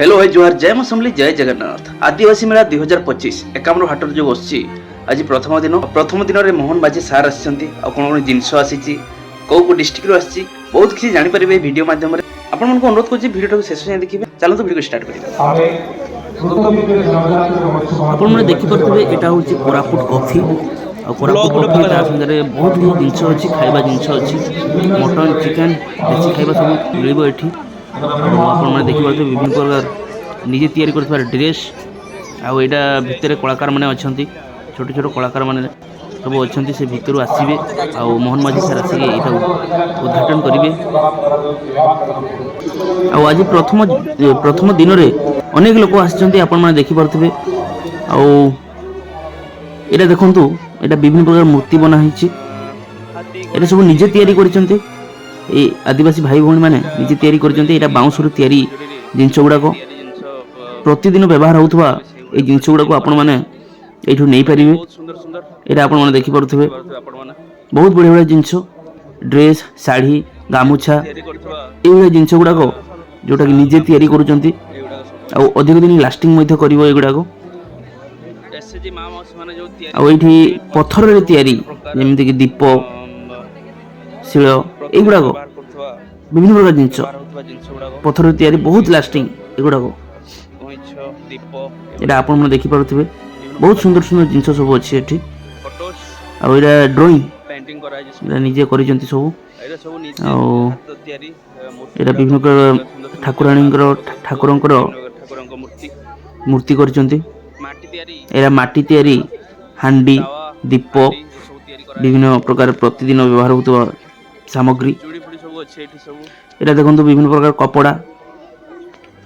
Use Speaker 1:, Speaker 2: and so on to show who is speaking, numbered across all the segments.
Speaker 1: Hello भाई जोहार जय मसमली जय जगन्नाथ आदिवासी मेला 2025 एकामर हाटर जो बसची आज प्रथम दिन रे मोहन बाजी सार आछंती आ कोन कोन जिंस आसीची को डिस्ट्रिक्ट रो आसीची बहुत किसी जानि परिबे वीडियो माध्यम रे आपण मन को अनुरोध करछि वीडियो को शेष जाय देखिबे चलो तो वीडियो को स्टार्ट करिबे।
Speaker 2: आपण माने देखि परथबे एटा होछि कोरापुट कॉफी आ कोरापुट कॉफी ता संगे बहुत ही जिंस अछि खाइबा जिंस अछि मटन चिकन देसी खाइबा सब मिलिबो एठी। आपण माने देखि परथबे विभिन्न प्रकार निजे तयारी करथबा ड्रेस आ एटा भितरे कलाकार माने अछंती छोट छोट कलाकार माने सब अछंती से भितरु आसीबे आ मोहन माझी सर आसी एटा उद्घाटन करिवे। आ आज प्रथम दिन रे अनेक लोक आछंती आपण माने देखि परथबे आ एटा देखंतु एटा विभिन्न प्रकार मूर्ति बना हिची एटा सब निजे तयारी करिसंती ए आदिवासी भाई भौणी माने निजे तयारी करिसंती एटा बाउंसुर तयारी जिंस गुडा को प्रतिदिन व्यवहार होउथबा ए जिंस गुडा को आपण माने एठु नै परिबे एटा आपण माने देखि परथबे बहुत बढ़िया बढ़िया जिंस ड्रेस साड़ी गामुछा ए जिंस गुडा को जोटा कि निजे तयारी करूचंती आ अधिक दिन लास्टिंग मध्ये करिवो एगुडा को आ एठी पत्थर रे तयारी जेमिति कि दीप शिल एगुडा को विभिन्न प्रकार जिंस पत्थर रे तयारी बहुत लास्टिंग एगुडा को एटा आपण मन देखि पारुथिबे बहुत सुंदर सुंदर जिंस सब अछि एठी आ एटा ड्राइंग पेंटिंग करा जे निजे करिसंती सब आ एटा विभिन्न प्रकार ठाकुरंकर मूर्ति करिसंती एरा माटी तयारी हांडी दीप विभिन्न प्रकार प्रतिदिन व्यवहार होतबा सामग्री एटा देखंतु विभिन्न प्रकार कपड़ा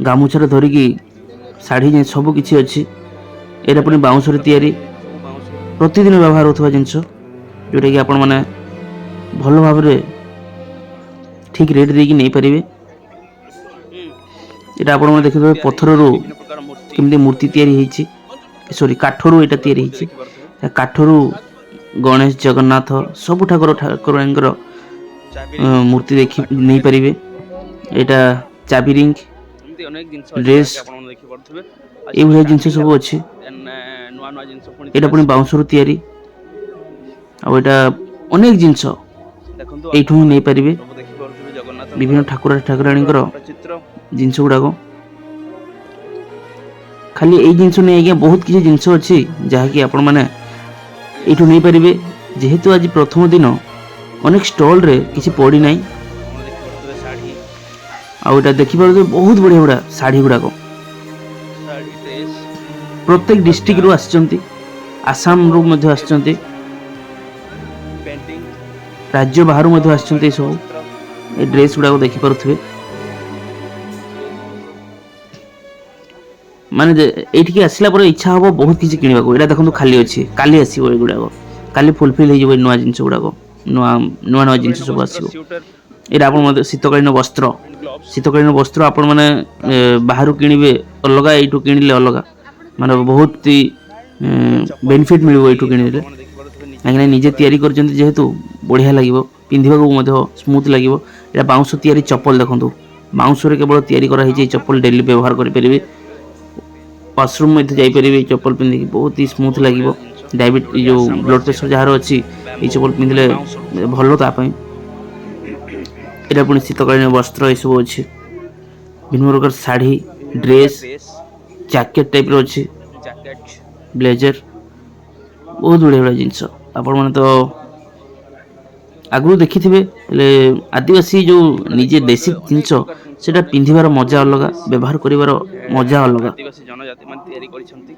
Speaker 2: गामुछार धरिकी साड़ी जे सब किछि अछि एटा पनि बाउंसर तयारी प्रतिदिन व्यवहार होतबा जिंस जोटा कि आपण माने भलो भाबरे ठीक रेट देकी नै परिबे। एटा आपण माने देखिबे पत्थररू केमदी मूर्ति तयारी हेछि सॉरी काठरू एटा तयारी हेछि काठरू गणेश जगन्नाथ सब ठाकुर मूर्ति देखि नै परिबे। एटा चाबी रिंग ड्रेस ए भलिया जिंस सब अछि एटा पनि बाउंसरू तयारी आ एटा अनेक जिंस एठु नै परिबे विभिन्न ठाकुराणीकर जिंस गुडा को खाली ए जिंस नै आज्ञा बहुत किछि जिंस अछि जहा कि आपण माने एठु नै परिबे जेहेतु आज प्रथम दिन अनेक स्टॉल रे किछि पड़ी नै आ एटा देखि पारो बहुत बढ़िया बढ़िया साड़ी गुडा को प्रत्येक डिस्ट्रिक्ट रो आछंती आसाम रो मध्ये आछंती राज्य बाहर मध्ये आछंती सब ए ड्रेस गुडा को देखि पारुथबे माने एठिके आसिला पर इच्छा होबो बहुत किछि किनिबा को एटा देखंतु खाली अछि काली आसीबो ए गुडा को काली फुलफिल हे जबो नवा जिंस गुडा को नवा जिंस सब आसीबो एटा आपण मध्ये शीतकालीन वस्त्र आपण माने बाहरु किनिबे अलगा एठु किनिले अलगा माने बहुत बेनिफिट मिलबो एठु किनिले काहे निजे तयारी करजंती जेहेतु बढ़िया लागिबो पिंधिबा को मध्ये स्मूथ लागिबो एटा बाउंस तयारी चप्पल देखंतु बाउंस रे केवल तयारी करा हे चप्पल डेली व्यवहार करि परिबे वाशरूम में जाई परिबे चप्पल पिंधि बहुत ही स्मूथ लागिबो डायबिटीज जो ब्लड प्रेशर जहार अछि ए चप्पल पिंधले भलो ता पई एटा पुनी शीतकालीन वस्त्र ए सब अछि विभिन्न प्रकार साड़ी ड्रेस जैकेट टाइप रो अछि ब्लेजर बहुत बढ़िया बढ़िया जिंस आपण माने तो आगु देखिथिबे ले आदिवासी जो निजे देसी जिंस सेटा पिंधिबार मजा अलगा व्यवहार करिवार मजा अलगा आदिवासी जनजाति मान तयारी करिसंती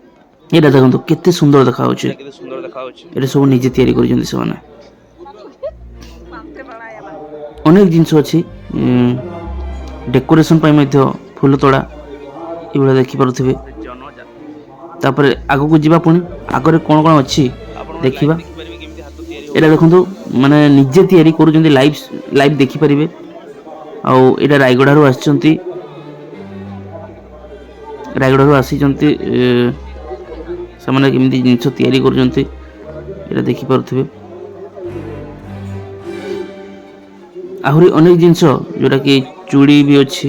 Speaker 2: एटा देखंतु केते सुंदर देखा होछि एटा सब निजे तयारी करिसंती से माने अनेक जिंस अछि डेकोरेशन पय मध्ये फूल तोड़ा इबला देखि पारुथिबे तापर आगु को जिबा पुनी आगरे कोन कोन अछि देखिबा एटा देखंतु माने निजे तयारी करूजंती लाइव देखि परिबे आ एटा रायगढ़ आछंती रायगढ़ आसीचंती से माने केमती जिंस तयारी करूजंती एटा देखि पारुथिबे आहुरी अनेक जिंस जोटा कि चूड़ी भी अच्छी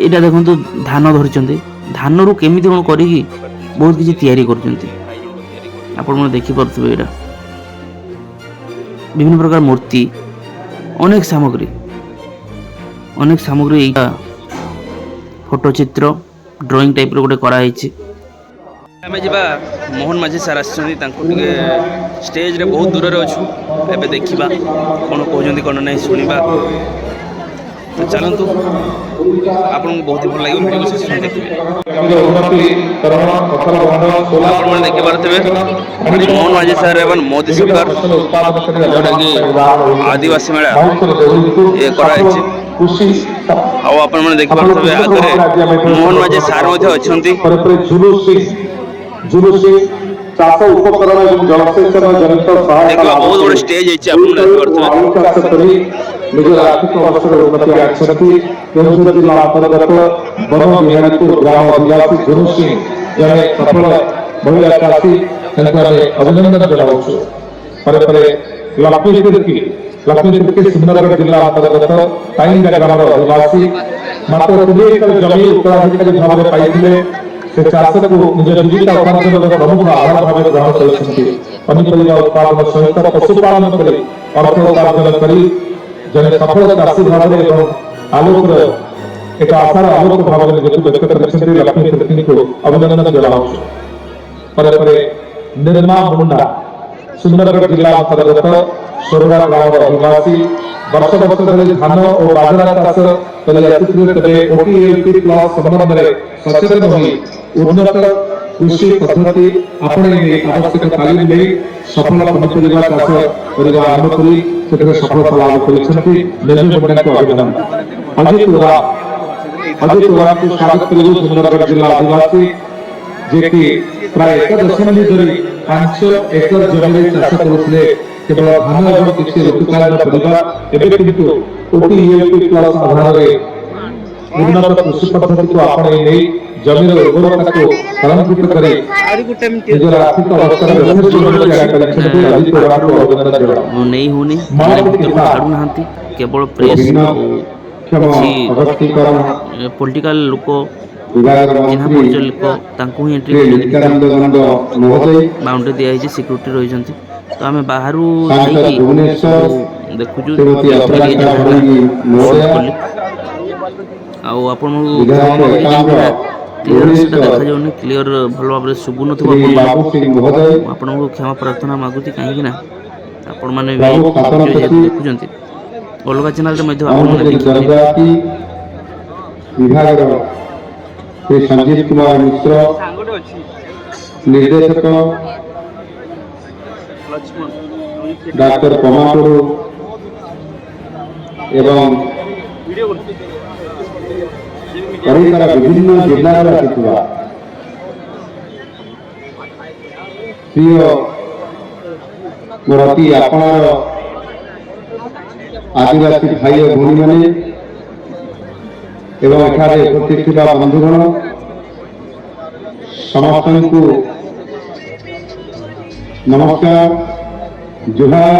Speaker 2: ଏଇଟା ଦେଖନ୍ତୁ ଧାନ ଧରିଛନ୍ତି, ଧାନରୁ କେମିତି କ'ଣ କରିକି ବହୁତ କିଛି ତିଆରି କରୁଛନ୍ତି ଆପଣମାନେ ଦେଖିପାରୁଥିବେ। ଏଇଟା ବିଭିନ୍ନ ପ୍ରକାର ମୂର୍ତ୍ତି, ଅନେକ ସାମଗ୍ରୀ ଏଇଟା ଫଟୋ ଚିତ୍ର ଡ୍ରଇଂ ଟାଇପ୍ର ଗୋଟେ କରାହେଇଛି। ଆମେ ଯିବା ମୋହନ ମାଝୀ ସାର୍ ଆସିଛନ୍ତି, ତାଙ୍କୁ ଟିକେ ଷ୍ଟେଜ୍ରେ ବହୁତ ଦୂରରେ ଅଛୁ, ଏବେ ଦେଖିବା କ'ଣ କହୁଛନ୍ତି କ'ଣ ନାହିଁ ଶୁଣିବା। ତ ଚାଲନ୍ତୁ, ଆପଣଙ୍କୁ ବହୁତ ଭଲ ଲାଗିବ, ଭିଡ଼ିଓ ଶେଷ ଦେଖିବେ। ଆପଣମାନେ ଦେଖିପାରୁଥିବେ ମୋହନ ମାଝୀ ସାର୍ ଏବଂ ମୋଦି ସରକାର ଯେଉଁଟାକି ଆଦିବାସୀ ମେଳା ଇଏ କରାଯାଇଛି। ଆଉ ଆପଣମାନେ ଦେଖିପାରୁଥିବେ ଆଗରେ ମୋହନ ମାଝୀ ସାର୍ ମଧ୍ୟ ଅଛନ୍ତି।
Speaker 3: ଚାଷ ଉପକରଣ ଏବଂ ଜଳସେଚନ ଜନିତ ସହାୟତା
Speaker 2: ବହୁତ ବଡ଼ ଷ୍ଟେଜ୍ ହେଇଛି, ଆପଣମାନେ ଦେଖିପାରୁଥିବେ।
Speaker 3: ଆଳୁ ଚାଷ କରି ନିଜର ଆର୍ଥିକ ଅବସ୍ଥାରେ ଉନ୍ନତି ଆଣିଛନ୍ତି। କେଉଁଝର ଜିଲ୍ଲା ଅନ୍ତର୍ଗତ ବନ ବିହାରୀପୁର ଗ୍ରାମ ଅଧିବାସୀ ଝୁନୁ ସିଂ ଜଣେ ସଫଳ ମହିଳା ଚାଷୀ, ତାଙ୍କୁ ଆମେ ଅଭିନନ୍ଦନ ଜଣାଉଛୁ। ପରେ ଲକ୍ଷ୍ମୀ ତିର୍କି ସୁନ୍ଦରଗଡ଼ ଜିଲ୍ଲା ଅନ୍ତର୍ଗତ ଟାଇଙ୍ଗା ଗ୍ରାମର ଅଧିବାସୀ, ମାତ୍ର 20 ଏକର ଜମି ଉତ୍ତରାଧିକାରୀ ଭାବରେ ପାଇଥିଲେ। ସେ ଚାଷକୁ ନିଜ ଜୀବିକା ଉପାର୍ଜନର ପ୍ରମୁଖ ଆଧାର ଭାବେ ଗ୍ରହଣ କରିଛନ୍ତି। ପନିପରିବା ଉତ୍ପାଦନ ସହିତ ପଶୁପାଳନ କରି ଅର୍ଥ ଉପାର୍ଜନ କରି ଜଣେ ସଫଳ ଚାଷୀ ଭାବରେ ଏବଂ ଆଲୋକର ଏକ ଆଶାର ଆଲୋକ ଭାବରେ ନିଜକୁ ବ୍ୟକ୍ତ କରିଛନ୍ତି। ଲକ୍ଷ୍ମୀ ତିର୍କିଙ୍କୁ ଅଭିନନ୍ଦନ ଜଣାଉଛୁ। ପରେ ନିର୍ମା ମୁଣ୍ଡା ସୁନ୍ଦରଗଡ଼ ଜିଲ୍ଲା ଅନ୍ତର୍ଗତ ସୋରଡ଼ା ଗ୍ରାମର ଅଧିବାସୀ, ବର୍ଷ ଧରି ଧାନ ଓ ବାଜରା ଚାଷ କରି ଆସିଥିଲେ। ତେବେ OTLP ପ୍ଲସ୍ ସମ୍ବନ୍ଧରେ ସଚେତନ ହୋଇ ଉନ୍ନତ କୃଷି ପଦ୍ଧତି ଆପଣେଇ ନେଇ ଆବଶ୍ୟକ ତାଲିମ ନେଇ ସଫଳ ପନିପରିବା ଚାଷ କରିବା ଆରମ୍ଭ କରି ସେଥିରେ ସଫଳତା ଲାଭ କରିଛନ୍ତି। ନିର୍ମା ମୁଣ୍ଡାଙ୍କୁ ଅଭିନନ୍ଦନ। ଅଜିତ ଓରାମଙ୍କୁ ସ୍ୱାଗତ କରିବୁ। ସୁନ୍ଦରଗଡ଼ ଜିଲ୍ଲା ଅଧିବାସୀ, ଯିଏକି ପ୍ରାୟ 1 ଦଶନ୍ଧି ଧରି 5 ଏକର ଜମିରେ ଚାଷ କରୁଥିଲେ, କେବଳ ଧାନ ଏବଂ କିଛି ଋତୁକାଳୀନ ପରିବା। ଏବେ କିନ୍ତୁ OTLP ପ୍ଲସ୍ ଆଧାରରେ ଉନ୍ନତ କୃଷି ପଦ୍ଧତିକୁ ଆପଣେଇ ନେଇ ଜମିର ଉର୍ବରତାକୁ ସଂରକ୍ଷିତ କରି ନିଜର ଆର୍ଥିକ ଅବସ୍ଥାରେ ଯଥେଷ୍ଟ ଉନ୍ନତି ଆଣିପାରିଛନ୍ତି। ଅଜିତ ଓରାମଙ୍କୁ ଅଭିନନ୍ଦନ ଜଣାଉ।
Speaker 2: ନେଇ ହେଉନି, ଭିତରକୁ ଛାଡ଼ୁନାହାନ୍ତି, କେବଳ ପ୍ରେସ୍ ଆଉ କିଛି ପଲିଟିକାଲ ଲୋକ, ଚିହ୍ନା ପରିଚୟ ଲୋକ ତାଙ୍କୁ ହିଁ ଏଣ୍ଟ୍ରି କରୁଛନ୍ତି। ବାଉଣ୍ଡରୀ ଦିଆହେଇଛି, ସିକ୍ୟୁରିଟି ରହିଛନ୍ତି। ତ ଆମେ ବାହାରୁ ଥାଇକି ଦେଖୁଛୁ ଯେଉଁଥିରେ ଟିକେ ଝଗଡ଼ା କଲି। ଆଉ ଆପଣଙ୍କୁ କ୍ଷମା ମାଗୁଛି, କାହିଁକିନା କ୍ଲିଅର ସେଟା ଦେଖାଯାଉନି, କ୍ଲିଅର ଭଲ ଭାବରେ ଶୁଭୁନଥିବ ଆପଣମାନଙ୍କୁ। ମୁଁ ଆପଣଙ୍କୁ କ୍ଷମା ପ୍ରାର୍ଥନା ମାଗୁଛି, କାହିଁକିନା ଆପଣମାନେ ବି ଭିଡ଼ିଓ ଯେହେତୁ ଦେଖୁଛନ୍ତି, ଅଲଗା ଚ୍ୟାନେଲରେ ମଧ୍ୟ ଆପଣମାନେ ଦେଖିପାରିବେ।
Speaker 3: ବିଭାଗର ଶ୍ରୀ ସଞ୍ଜୀବ କୁମାର ମିଶ୍ର, ନିର୍ଦ୍ଦେଶକ ଡାକ୍ତର ପମାଟୁଡୁ ଏବଂ ଓଡ଼ିଶାର ବିଭିନ୍ନ ଜିଲ୍ଲାରୁ ଆସିଥିବା ପ୍ରିୟ ମୋର ଅତି ଆପଣାର ଆଦିବାସୀ ଭାଇ ଓ ଭଉଣୀମାନେ ଏବଂ ଏଠାରେ ଉପସ୍ଥିତ ଥିବା ବନ୍ଧୁଗଣ, ସମସ୍ତଙ୍କୁ ନମସ୍କାର, ଜୁହାର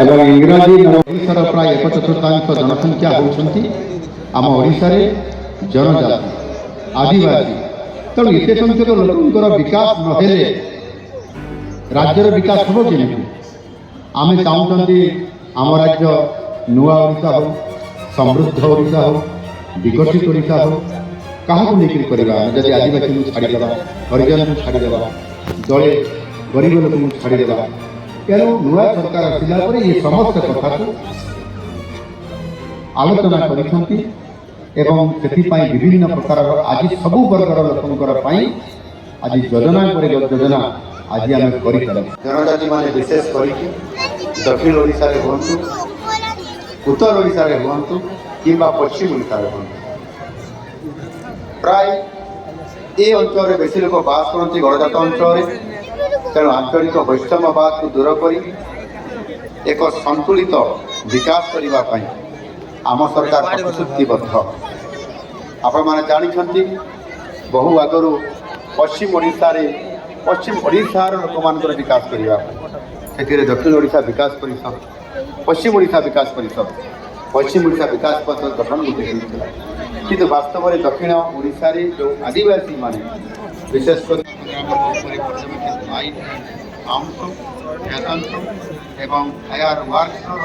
Speaker 3: ଏବଂ ଇଂରାଜୀ। ଓଡ଼ିଶାର ପ୍ରାୟ 1/4 ଜନସଂଖ୍ୟା ହେଉଛନ୍ତି ଆମ ଓଡ଼ିଶାରେ ଜନଜାତି ଆଦିବାସୀ। ତେଣୁ ଏତେ ସଂଖ୍ୟକ ଲୋକଙ୍କର ବିକାଶ ନହେଲେ ରାଜ୍ୟର ବିକାଶ ହେବ କେମିତି? ଆମେ ଚାହୁଁଛନ୍ତି ଆମ ରାଜ୍ୟ ନୂଆ ଓଡ଼ିଶା ହେଉ, ସମୃଦ୍ଧ ଓଡ଼ିଶା ହେଉ, ବିକଶିତ ଓଡ଼ିଶା ହେଉ। କାହାକୁ ନେଇକରି କରିବା? ଆମେ ଯଦି ଆଦିବାସୀଙ୍କୁ ଛାଡ଼ିଦେବା, ହରିଜନଙ୍କୁ ଛାଡ଼ିଦେବା, ଦଳେ ଗରିବ ଲୋକଙ୍କୁ ଛାଡ଼ିଦେବା। ତେଣୁ ନୂଆ ସରକାର ଆସିଲା ପରେ ଏ ସମସ୍ତ କଥାକୁ ଆଲୋଚନା କରିଛନ୍ତି ଏବଂ ସେଥିପାଇଁ ବିଭିନ୍ନ ପ୍ରକାରର ଆଜି ସବୁ ବର୍ଗର ଲୋକଙ୍କର ପାଇଁ ଆଜି ଯୋଜନା ପରେ ଯୋଜନା ଆଜି ଆମେ କରିପାରିବା। ଜନଜାତିମାନେ ବିଶେଷ କରିକି ଦକ୍ଷିଣ ଓଡ଼ିଶାରେ ହୁଅନ୍ତୁ, ଉତ୍ତର ଓଡ଼ିଶାରେ ହୁଅନ୍ତୁ କିମ୍ବା ପଶ୍ଚିମ ଓଡ଼ିଶାରେ ହୁଅନ୍ତୁ, ପ୍ରାୟ ଏ ଅଞ୍ଚଳରେ ବେଶୀ ଲୋକ ବାସ କରନ୍ତି ଗଡ଼ଜାତ ଅଞ୍ଚଳରେ। ତେଣୁ ଆଞ୍ଚଳିକ ବୈଷମ୍ୟବାଦକୁ ଦୂର କରି ଏକ ସନ୍ତୁଳିତ ବିକାଶ କରିବା ପାଇଁ ଆମ ସରକାର ପ୍ରତିଶ୍ରୁତିବଦ୍ଧ। ଆପଣମାନେ ଜାଣିଛନ୍ତି, ବହୁ ଆଗରୁ ପଶ୍ଚିମ ଓଡ଼ିଶାର ଲୋକମାନଙ୍କର ବିକାଶ କରିବା ପାଇଁ ସେଥିରେ ଦକ୍ଷିଣ ଓଡ଼ିଶା ବିକାଶ ପରିଷଦ, ପଶ୍ଚିମ ଓଡ଼ିଶା ବିକାଶ ପରିଷଦ
Speaker 4: पश्चिम ओडिशा विकास पथ गठन गोटे होता किंतु वास्तव में दक्षिण ओडिशा रे जो आदिवासी माने विशेषकर एवं फायर वर्क्सर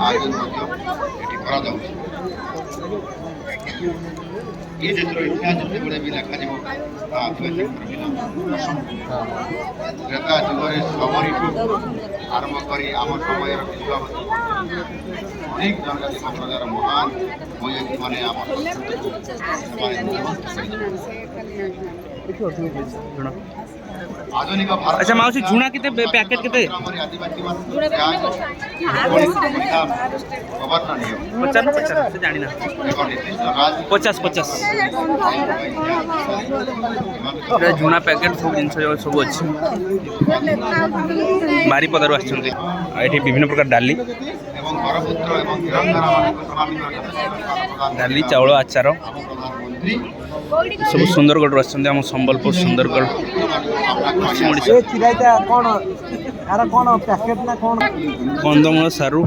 Speaker 4: आयोजन ये क्षेत्र इतिहास जिते भी लिखा त्रेता जुगे सबरी आरंभ कर आम समय अनेक जनजाति संप्रदायर महान मैंने आधुनिक भारत
Speaker 2: अच्छा मावशी झुणा किती पैकेट किती
Speaker 4: आदिवासी गवर्नर
Speaker 2: 50 से जानी ना 50 ଏଟା ଝୁଣା ପ୍ୟାକେଟ୍ ସବୁ ଜିନିଷ ସବୁ ଅଛି ବାରିପଦାରୁ ଆସିଛନ୍ତି ଆଉ ଏଠି ବିଭିନ୍ନ ପ୍ରକାର ଡାଲି ଡାଲି ଚାଉଳ ଆଚାର ସବୁ ସୁନ୍ଦରଗଡ଼ରୁ ଆସିଛନ୍ତି ଆମ ସମ୍ବଲପୁର ସୁନ୍ଦରଗଡ଼ ପଶ୍ଚିମ ଓଡ଼ିଶା କନ୍ଦମୂଳ ସାରୁ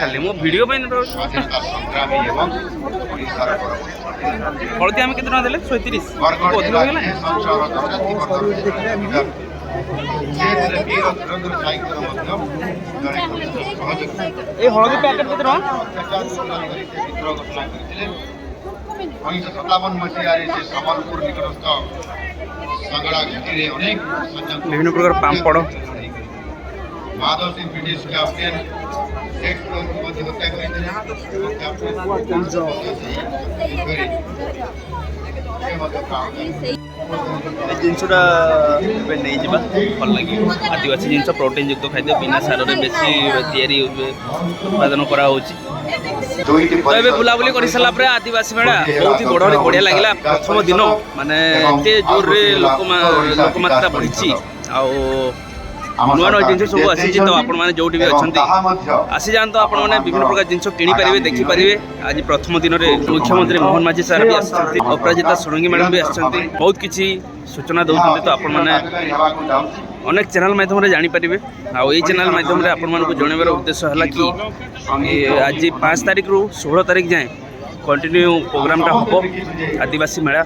Speaker 2: ଖାଲି ମୋ ଭିଡ଼ିଓ ପାଇଁ ହଳଦୀ ଆମେ କେତେ ଟଙ୍କା ଦେଲେ 130 ଅଧିକ ହେଇଗଲା এই হলদি প্যাকেট কত টাকা
Speaker 4: 1957 মସିହାରେ ସେ ସମ୍ବଲପୁର ନିକଟସ୍ଥ ସଙ୍ଗଡ଼ା ଘାଟିରେ ଅନେକ
Speaker 2: ବିଭିନ୍ନ ପ୍ରକାର ପାମ୍ପଡ଼
Speaker 4: ମାଧବ ସିଂ ବ୍ରିଟିଶ କ୍ୟାପ୍ଟେନ ସେକ୍ଟରକୁ ମଧ୍ୟ ହତ୍ୟା କରିଥିଲେ
Speaker 2: ଜିନିଷଟା ଏବେ ନେଇଯିବା ଭଲ ଲାଗିବ ଆଦିବାସୀ ଜିନିଷ ପ୍ରୋଟିନ୍ ଯୁକ୍ତ ଖାଦ୍ୟ ବିନା ସାରରେ ବେଶୀ ତିଆରି ଉତ୍ପାଦନ କରାହେଉଛି ତ ଏବେ ବୁଲାବୁଲି କରିସାରିଲା ପରେ ଆଦିବାସୀ ମେଳା ବହୁତ ବଢ଼ିଆ ବଢ଼ିଆ ଲାଗିଲା ପ୍ରଥମ ଦିନ ମାନେ ଏତେ ଜୋରରେ ଲୋକମାତ୍ରା ବଢ଼ିଛି ଆଉ ନୂଆ ନୂଆ ଜିନିଷ ସବୁ ଆସିଛି ତ ଆପଣମାନେ ଯେଉଁଠି ବି ଅଛନ୍ତି ଆସିଯାଆନ୍ତୁ ଆପଣମାନେ ବିଭିନ୍ନ ପ୍ରକାର ଜିନିଷ କିଣିପାରିବେ ଦେଖିପାରିବେ ଆଜି ପ୍ରଥମ ଦିନରେ ମୁଖ୍ୟମନ୍ତ୍ରୀ ମୋହନ ମାଝୀ ସାର୍ ବି ଆସିଛନ୍ତି ଅପରାଜିତା ଷଡ଼ଙ୍ଗୀ ମ୍ୟାଡ଼ାମ୍ ବି ଆସିଛନ୍ତି ବହୁତ କିଛି ସୂଚନା ଦେଉଛନ୍ତି ତ ଆପଣମାନେ ଅନେକ ଚ୍ୟାନେଲ୍ ମାଧ୍ୟମରେ ଜାଣିପାରିବେ ଆଉ ଏଇ ଚ୍ୟାନେଲ୍ ମାଧ୍ୟମରେ ଆପଣମାନଙ୍କୁ ଜଣାଇବାର ଉଦ୍ଦେଶ୍ୟ ହେଲା କି ଆଜି 5 ତାରିଖରୁ 16 ତାରିଖ ଯାଏଁ କଣ୍ଟିନ୍ୟୁ ପ୍ରୋଗ୍ରାମଟା ହେବ ଆଦିବାସୀ ମେଳା